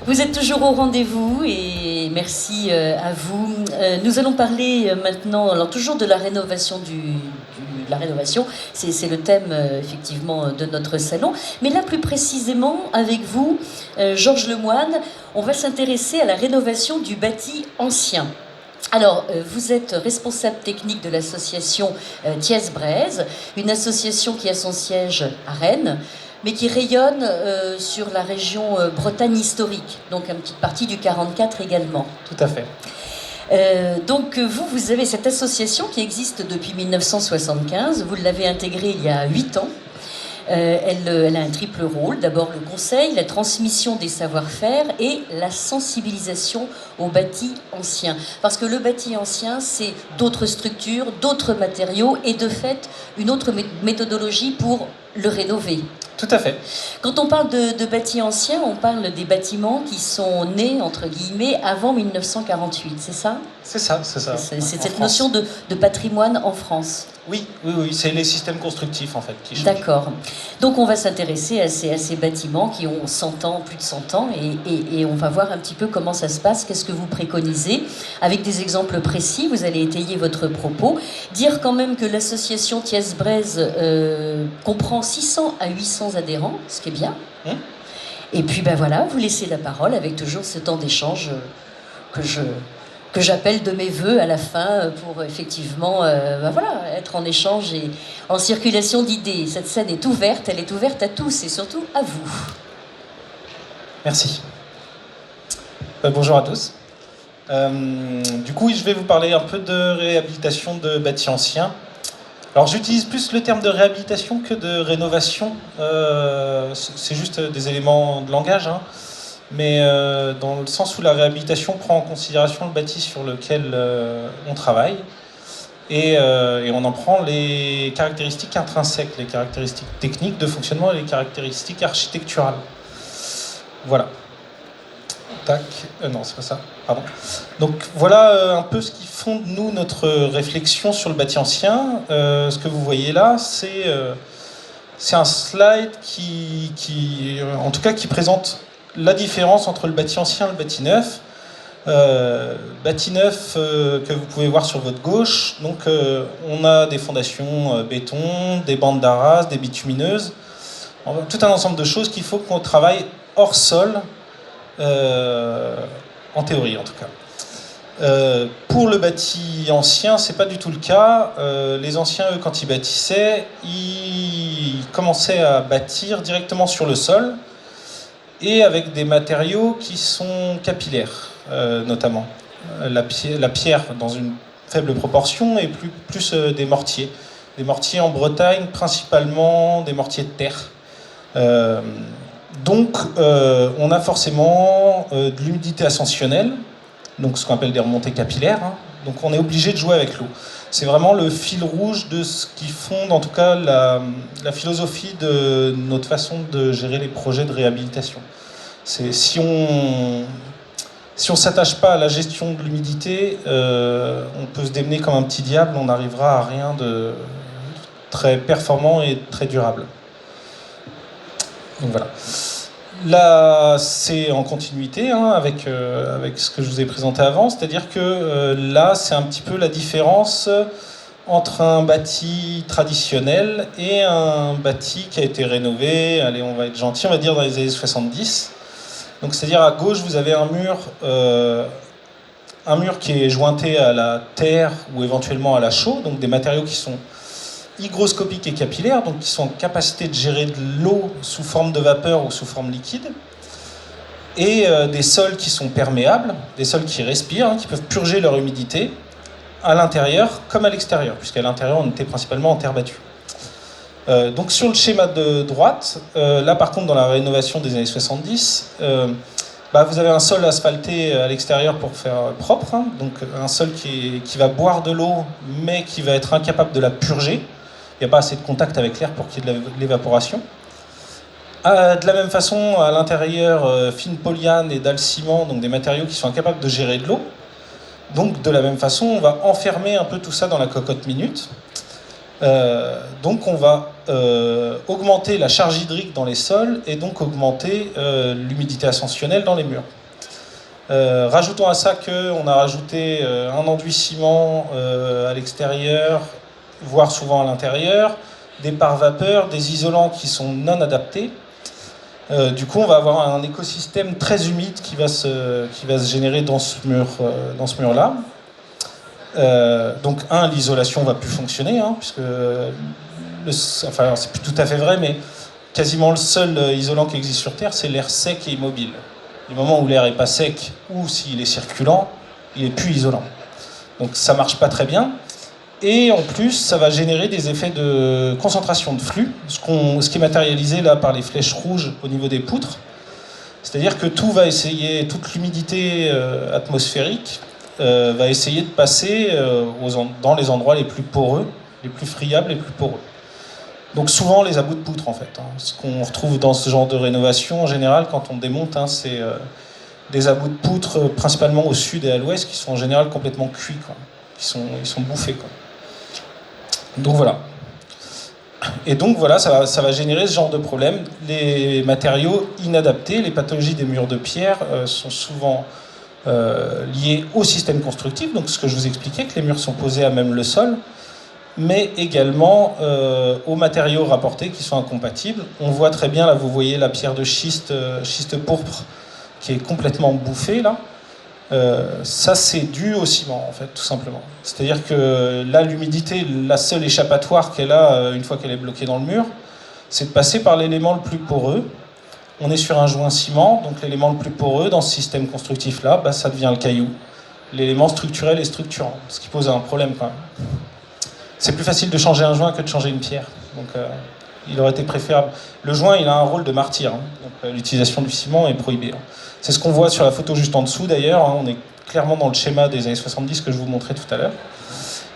Vous êtes toujours au rendez-vous et merci à vous. Nous allons parler maintenant, alors toujours de la rénovation la rénovation, c'est le thème effectivement de notre salon. Mais là plus précisément avec vous, Georges Lemoine, on va s'intéresser à la rénovation du bâti ancien. Alors, vous êtes responsable technique de l'association Thiès-Braise, une association qui a son siège à Rennes, mais qui rayonne sur la région Bretagne historique, donc une petite partie du 44 également. Tout à fait. Donc vous avez cette association qui existe depuis 1975, vous l'avez intégrée il y a 8 ans. Elle a un triple rôle, d'abord le conseil, la transmission des savoir-faire et la sensibilisation au bâti ancien. Parce que le bâti ancien, c'est d'autres structures, d'autres matériaux et de fait une autre méthodologie pour le rénover. Tout à fait. Quand on parle de bâti ancien, on parle des bâtiments qui sont nés, entre guillemets, avant 1948, c'est ça ? C'est ça, c'est ça. C'est cette notion de patrimoine en France. Oui, c'est les systèmes constructifs en fait qui changent. D'accord. Donc on va s'intéresser à ces bâtiments qui ont 100 ans, plus de 100 ans, et on va voir un petit peu comment ça se passe, qu'est-ce que vous préconisez, avec des exemples précis, vous allez étayer votre propos. Dire quand même que l'association Thiès-Braise comprend 600 à 800 adhérents, ce qui est bien. Et puis ben voilà, vous laissez la parole avec toujours ce temps d'échange que j'appelle de mes voeux à la fin pour effectivement être en échange et en circulation d'idées. Cette scène est ouverte, elle est ouverte à tous et surtout à vous. Merci. Bonjour à tous. Du coup, je vais vous parler un peu de réhabilitation de bâtis anciens. Alors j'utilise plus le terme de réhabilitation que de rénovation. C'est juste des éléments de langage, hein. Mais dans le sens où la réhabilitation prend en considération le bâti sur lequel on travaille et on en prend les caractéristiques intrinsèques, les caractéristiques techniques de fonctionnement et les caractéristiques architecturales. Voilà. Tac. Non, c'est pas ça. Pardon. Donc voilà un peu ce qui fonde, nous, notre réflexion sur le bâti ancien. Ce que vous voyez là, c'est un slide en tout cas, qui présente la différence entre le bâti ancien et le bâti neuf. Bâti neuf que vous pouvez voir sur votre gauche, donc on a des fondations béton, des bandes d'arras, des bitumineuses, tout un ensemble de choses qu'il faut qu'on travaille hors sol, en théorie en tout cas. Pour le bâti ancien, c'est pas du tout le cas. Les anciens, eux, quand ils bâtissaient, ils commençaient à bâtir directement sur le sol, et avec des matériaux qui sont capillaires, notamment. La pierre dans une faible proportion, et plus des mortiers. Des mortiers en Bretagne, principalement des mortiers de terre. Donc, on a forcément de l'humidité ascensionnelle, donc ce qu'on appelle des remontées capillaires, hein. Donc on est obligé de jouer avec l'eau. C'est vraiment le fil rouge de ce qui fonde, en tout cas, la philosophie de notre façon de gérer les projets de réhabilitation. Si on s'attache pas à la gestion de l'humidité, on peut se démener comme un petit diable, on n'arrivera à rien de très performant et très durable. Donc voilà. Là, c'est en continuité, hein, avec ce que je vous ai présenté avant, c'est-à-dire que là, c'est un petit peu la différence entre un bâti traditionnel et un bâti qui a été rénové, allez, on va être gentil, on va dire dans les années 70. Donc, c'est-à-dire à gauche, vous avez un mur qui est jointé à la terre ou éventuellement à la chaux, donc des matériaux qui sont hygroscopiques et capillaires, donc qui sont en capacité de gérer de l'eau sous forme de vapeur ou sous forme liquide, et des sols qui sont perméables, des sols qui respirent, hein, qui peuvent purger leur humidité à l'intérieur comme à l'extérieur, puisqu'à l'intérieur on était principalement en terre battue. Donc sur le schéma de droite, là par contre dans la rénovation des années 70, vous avez un sol asphalté à l'extérieur pour faire propre, hein, donc un sol qui va boire de l'eau mais qui va être incapable de la purger. Il n'y a pas assez de contact avec l'air pour qu'il y ait de l'évaporation. De la même façon, à l'intérieur, fine polyane et dalle ciment, donc des matériaux qui sont incapables de gérer de l'eau. Donc de la même façon, on va enfermer un peu tout ça dans la cocotte minute. Donc on va augmenter la charge hydrique dans les sols et donc augmenter l'humidité ascensionnelle dans les murs. Rajoutons à ça qu'on a rajouté un enduit ciment à l'extérieur, voire souvent à l'intérieur, des pare-vapeurs, des isolants qui sont non adaptés. Du coup, on va avoir un écosystème très humide qui va se générer dans ce mur-là. Donc, l'isolation va plus fonctionner, puisque c'est plus tout à fait vrai, mais quasiment le seul isolant qui existe sur Terre, c'est l'air sec et immobile. Du moment où l'air n'est pas sec ou s'il est circulant, il n'est plus isolant. Donc ça ne marche pas très bien. Et en plus, ça va générer des effets de concentration de flux, ce qui est matérialisé là par les flèches rouges au niveau des poutres. C'est-à-dire que toute l'humidité atmosphérique va essayer de passer dans les endroits les plus poreux, les plus friables, les plus poreux. Donc souvent les abouts de poutre en fait. Ce qu'on retrouve dans ce genre de rénovation en général quand on démonte, c'est des abouts de poutre principalement au sud et à l'ouest qui sont en général complètement cuits, quoi. Ils sont bouffés, quoi. Donc voilà. Et donc voilà, ça va générer ce genre de problème. Les matériaux inadaptés, les pathologies des murs de pierre sont souvent liées au système constructif, donc ce que je vous expliquais, que les murs sont posés à même le sol, mais également aux matériaux rapportés qui sont incompatibles. On voit très bien, là vous voyez la pierre de schiste pourpre qui est complètement bouffée là. Ça c'est dû au ciment en fait, tout simplement. C'est-à-dire que là l'humidité, la seule échappatoire qu'elle a une fois qu'elle est bloquée dans le mur, c'est de passer par l'élément le plus poreux. On est sur un joint ciment, donc l'élément le plus poreux dans ce système constructif là, ça devient le caillou. L'élément structurel et structurant, ce qui pose un problème quand même. C'est plus facile de changer un joint que de changer une pierre. Donc il aurait été préférable. Le joint, il a un rôle de martyr. Donc l'utilisation du ciment est prohibée. C'est ce qu'on voit sur la photo juste en dessous d'ailleurs. On est clairement dans le schéma des années 70 que je vous montrais tout à l'heure.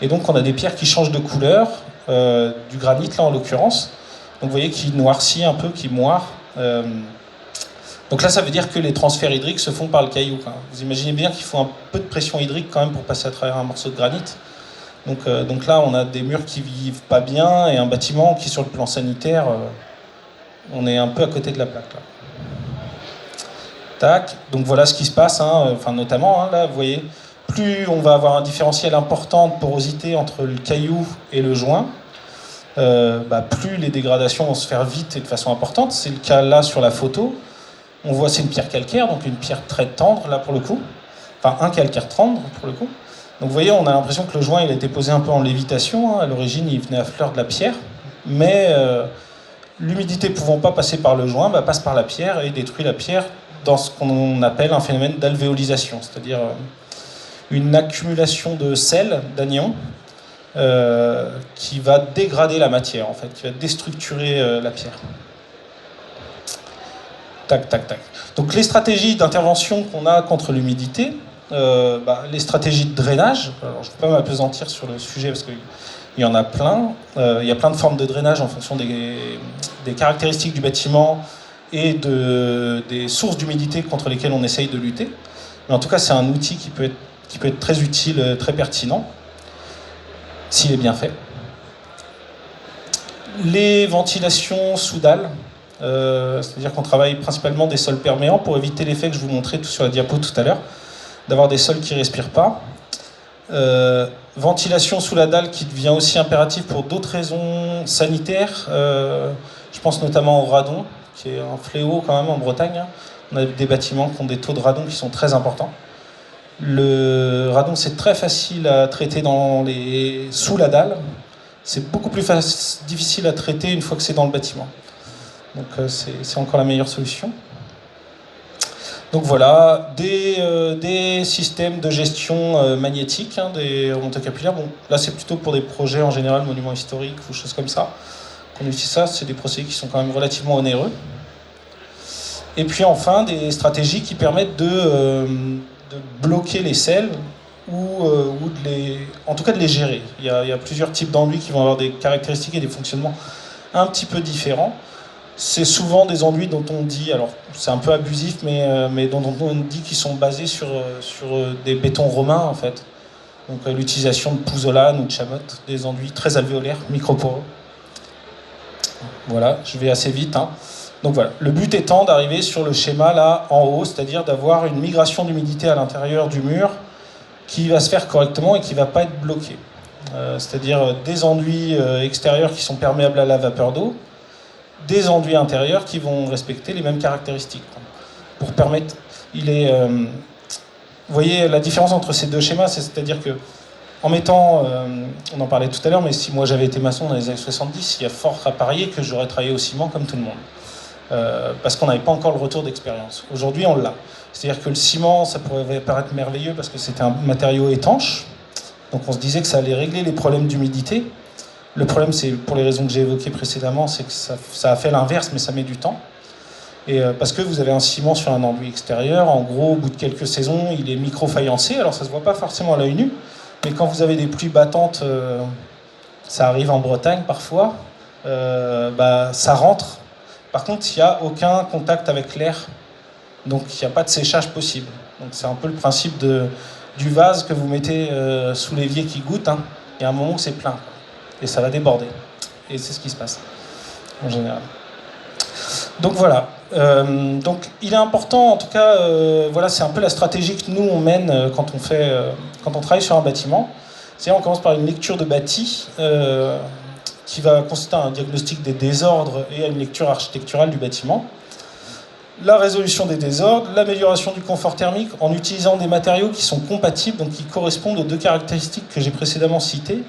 Et donc on a des pierres qui changent de couleur, du granit là en l'occurrence. Donc vous voyez qui noircit un peu, qui moire. Donc là ça veut dire que les transferts hydriques se font par le caillou. Vous imaginez bien qu'il faut un peu de pression hydrique quand même pour passer à travers un morceau de granit. Donc là, on a des murs qui vivent pas bien et un bâtiment qui, sur le plan sanitaire, on est un peu à côté de la plaque. Là. Tac. Donc voilà ce qui se passe, notamment, là, vous voyez, plus on va avoir un différentiel important de porosité entre le caillou et le joint, plus les dégradations vont se faire vite et de façon importante. C'est le cas là sur la photo. On voit c'est une pierre calcaire, donc une pierre très tendre là pour le coup. Enfin, un calcaire tendre pour le coup. Donc vous voyez, on a l'impression que le joint il a été posé un peu en lévitation. À l'origine, il venait à fleur de la pierre. Mais l'humidité pouvant pas passer par le joint, passe par la pierre et détruit la pierre dans ce qu'on appelle un phénomène d'alvéolisation, c'est-à-dire une accumulation de sel, d'anions, qui va dégrader la matière, en fait, qui va déstructurer la pierre. Tac, tac, tac. Donc les stratégies d'intervention qu'on a contre l'humidité, les stratégies de drainage, alors je ne vais pas m'apesantir sur le sujet parce qu'il y en a plein. Il y a plein de formes de drainage en fonction des caractéristiques du bâtiment et des sources d'humidité contre lesquelles on essaye de lutter. Mais en tout cas, c'est un outil qui peut être très utile, très pertinent, s'il est bien fait. Les ventilations sous dalle, c'est-à-dire qu'on travaille principalement des sols perméants pour éviter l'effet que je vous montrais sur la diapo tout à l'heure, d'avoir des sols qui ne respirent pas. Ventilation sous la dalle qui devient aussi impérative pour d'autres raisons sanitaires. Je pense notamment au radon, qui est un fléau quand même en Bretagne. On a des bâtiments qui ont des taux de radon qui sont très importants. Le radon, c'est très facile à traiter sous la dalle. C'est beaucoup plus difficile à traiter une fois que c'est dans le bâtiment. Donc c'est encore la meilleure solution. Donc voilà, des systèmes de gestion magnétique, des remontées capillaires. Bon, là, c'est plutôt pour des projets en général, monuments historiques ou choses comme ça, qu'on utilise ça. C'est des procédés qui sont quand même relativement onéreux. Et puis enfin, des stratégies qui permettent de bloquer les sels ou en tout cas de les gérer. Il y a plusieurs types d'enduits qui vont avoir des caractéristiques et des fonctionnements un petit peu différents. C'est souvent des enduits dont on dit, alors c'est un peu abusif, mais dont on dit qu'ils sont basés sur des bétons romains en fait. Donc l'utilisation de pouzzolane ou de chamotte, des enduits très alvéolaires, microporeux. Voilà, je vais assez vite. Donc voilà, le but étant d'arriver sur le schéma là en haut, c'est-à-dire d'avoir une migration d'humidité à l'intérieur du mur qui va se faire correctement et qui ne va pas être bloquée. C'est-à-dire des enduits extérieurs qui sont perméables à la vapeur d'eau, des enduits intérieurs qui vont respecter les mêmes caractéristiques. Pour permettre, vous voyez la différence entre ces deux schémas, c'est-à-dire que en mettant, on en parlait tout à l'heure, mais si moi j'avais été maçon dans les années 70, il y a fort à parier que j'aurais travaillé au ciment comme tout le monde. Parce qu'on n'avait pas encore le retour d'expérience. Aujourd'hui, on l'a. C'est-à-dire que le ciment, ça pourrait paraître merveilleux parce que c'était un matériau étanche. Donc on se disait que ça allait régler les problèmes d'humidité. Le problème, c'est pour les raisons que j'ai évoquées précédemment, c'est que ça a fait l'inverse, mais ça met du temps. Et parce que vous avez un ciment sur un enduit extérieur, en gros, au bout de quelques saisons, il est micro-faillancé. Alors ça ne se voit pas forcément à l'œil nu, mais quand vous avez des pluies battantes, ça arrive en Bretagne parfois, ça rentre. Par contre, il n'y a aucun contact avec l'air, donc il n'y a pas de séchage possible. Donc c'est un peu le principe du vase que vous mettez sous l'évier qui goûte. Il y a un moment où c'est plein, et ça va déborder. Et c'est ce qui se passe, en général. Donc voilà. Donc il est important, en tout cas, voilà, c'est un peu la stratégie que nous on mène quand on travaille sur un bâtiment. C'est-à-dire on commence par une lecture de bâti qui va consister à un diagnostic des désordres et à une lecture architecturale du bâtiment. La résolution des désordres, l'amélioration du confort thermique en utilisant des matériaux qui sont compatibles, donc qui correspondent aux deux caractéristiques que j'ai précédemment citées,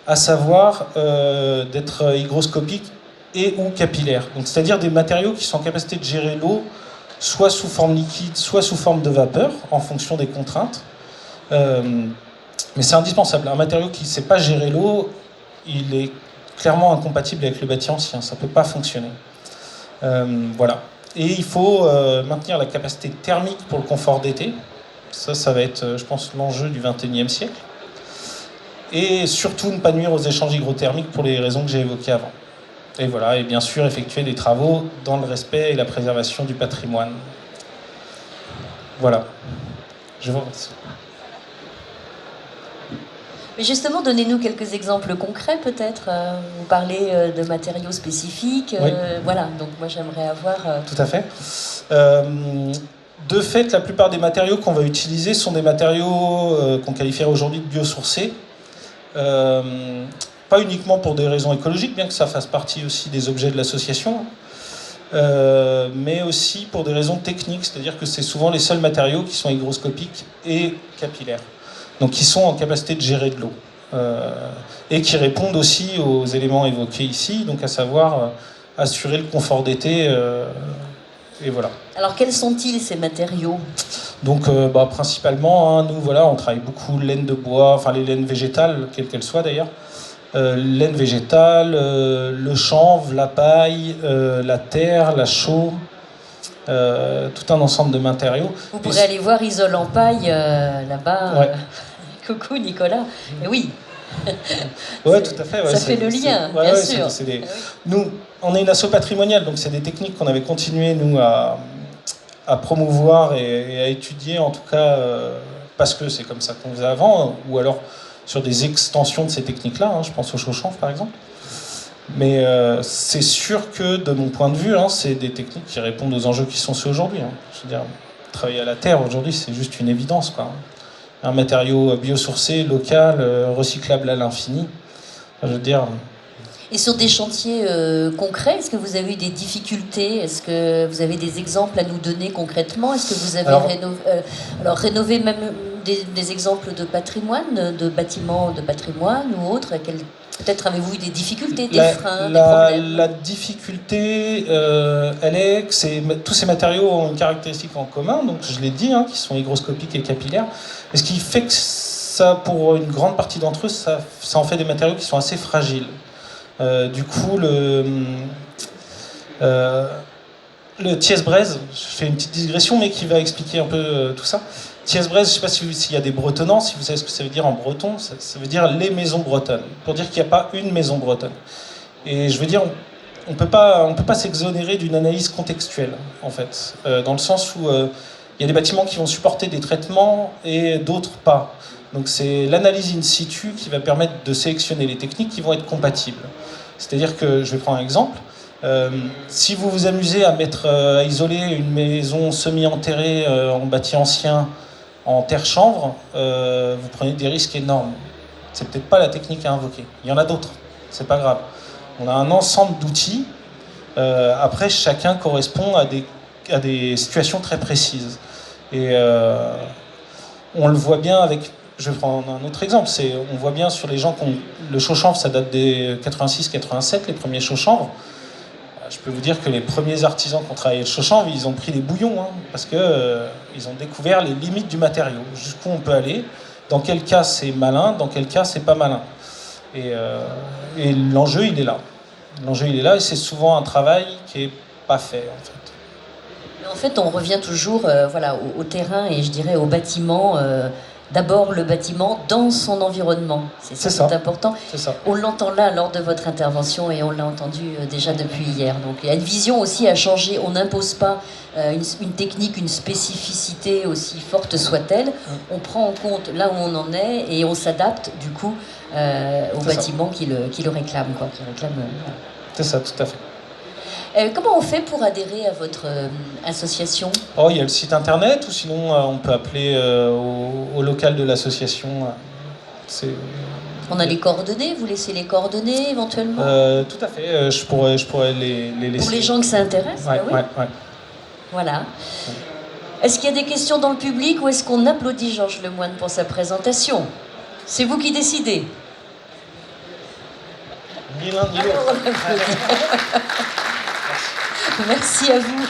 à savoir d'être hygroscopique et ou capillaire. Donc, c'est-à-dire des matériaux qui sont en capacité de gérer l'eau, soit sous forme liquide, soit sous forme de vapeur, en fonction des contraintes. Mais c'est indispensable. Un matériau qui ne sait pas gérer l'eau, il est clairement incompatible avec le bâti ancien. Ça ne peut pas fonctionner. Voilà. Et il faut maintenir la capacité thermique pour le confort d'été. Ça va être, je pense, l'enjeu du XXIe siècle. Et surtout ne pas nuire aux échanges hygrothermiques pour les raisons que j'ai évoquées avant. Et voilà, et bien sûr effectuer des travaux dans le respect et la préservation du patrimoine. Voilà. Je vous remercie. Mais justement, donnez-nous quelques exemples concrets peut-être. Vous parlez de matériaux spécifiques. Oui. Voilà, donc moi j'aimerais avoir... Tout à fait. De fait, la plupart des matériaux qu'on va utiliser sont des matériaux qu'on qualifierait aujourd'hui de biosourcés. Pas uniquement pour des raisons écologiques, bien que ça fasse partie aussi des objets de l'association, mais aussi pour des raisons techniques, c'est-à-dire que c'est souvent les seuls matériaux qui sont hygroscopiques et capillaires, donc qui sont en capacité de gérer de l'eau, et qui répondent aussi aux éléments évoqués ici, donc à savoir assurer le confort d'été, et voilà. Alors quels sont-ils ces matériaux ? Donc principalement, nous voilà, on travaille beaucoup laine de bois, enfin les laines végétales, quelles qu'elles soient d'ailleurs. Laine végétale, le chanvre, la paille, la terre, la chaux, tout un ensemble de matériaux. Vous pourrez aller voir Isole en paille là-bas. Ouais. Coucou Nicolas. Et oui. Ouais, tout à fait. Ouais, ça fait le lien, bien sûr. Oui. Nous, on est une asso patrimoniale, donc c'est des techniques qu'on avait continué nous à promouvoir et à étudier, en tout cas parce que c'est comme ça qu'on faisait avant, ou alors sur des extensions de ces techniques-là, je pense au chaud-chanvre par exemple. Mais c'est sûr que de mon point de vue, c'est des techniques qui répondent aux enjeux qui sont ceux aujourd'hui. Je veux dire, travailler à la terre aujourd'hui, c'est juste une évidence, quoi. Un matériau biosourcé, local, recyclable à l'infini. Je veux dire... Et sur des chantiers concrets, est-ce que vous avez eu des difficultés ? Est-ce que vous avez des exemples à nous donner concrètement ? Est-ce que vous avez rénové même des exemples de patrimoine, de bâtiments de patrimoine ou autres ? Peut-être avez-vous eu des difficultés, des freins, des problèmes ? La difficulté, elle est que tous ces matériaux ont une caractéristique en commun, donc je l'ai dit, qui sont hygroscopiques et capillaires. Et ce qui fait que ça, pour une grande partie d'entre eux, ça en fait des matériaux qui sont assez fragiles. Du coup, le Thiès-Braise, je fais une petite digression, mais qui va expliquer un peu tout ça. Thiès-Braise, je ne sais pas s'il y a des bretonnants, si vous savez ce que ça veut dire en breton, ça veut dire les maisons bretonnes, pour dire qu'il n'y a pas une maison bretonne. Et je veux dire, on peut pas s'exonérer d'une analyse contextuelle, en fait, dans le sens où il y a des bâtiments qui vont supporter des traitements et d'autres pas. Donc c'est l'analyse in situ qui va permettre de sélectionner les techniques qui vont être compatibles. C'est-à-dire que, je vais prendre un exemple, si vous vous amusez à isoler une maison semi-enterrée en bâti ancien en terre chanvre, vous prenez des risques énormes. C'est peut-être pas la technique à invoquer. Il y en a d'autres, c'est pas grave. On a un ensemble d'outils. Après, chacun correspond à des situations très précises. Et on le voit bien avec... Je vais prendre un autre exemple. On voit bien sur les gens qui ont... Le chaud chanvre, ça date des 86-87, les premiers chauds chanvres. Je peux vous dire que les premiers artisans qui ont travaillé le chaud chanvre, ils ont pris des bouillons, hein, parce que ils ont découvert les limites du matériau. Jusqu'où on peut aller, dans quel cas c'est malin, dans quel cas c'est pas malin. Et l'enjeu, il est là. L'enjeu, il est là, et c'est souvent un travail qui est pas fait, en fait. Mais en fait, on revient toujours au terrain et je dirais au bâtiment. D'abord, le bâtiment dans son environnement. C'est ça qui est important. C'est ça. On l'entend là lors de votre intervention et on l'a entendu déjà depuis hier. Donc il y a une vision aussi à changer. On n'impose pas une technique, une spécificité aussi forte soit-elle. On prend en compte là où on en est et on s'adapte du coup au bâtiment qui le réclame. C'est ça, tout à fait. Comment on fait pour adhérer à votre association ? Oh, il y a le site internet, ou sinon on peut appeler au local de l'association. On a les coordonnées, vous laissez les coordonnées éventuellement ? Tout à fait, je pourrais les laisser. Pour les gens que ça intéresse, ouais, oui. Ouais. Voilà. Est-ce qu'il y a des questions dans le public ou est-ce qu'on applaudit Georges Lemoine pour sa présentation ? C'est vous qui décidez. Ni l'un ni l'autre. Merci à vous.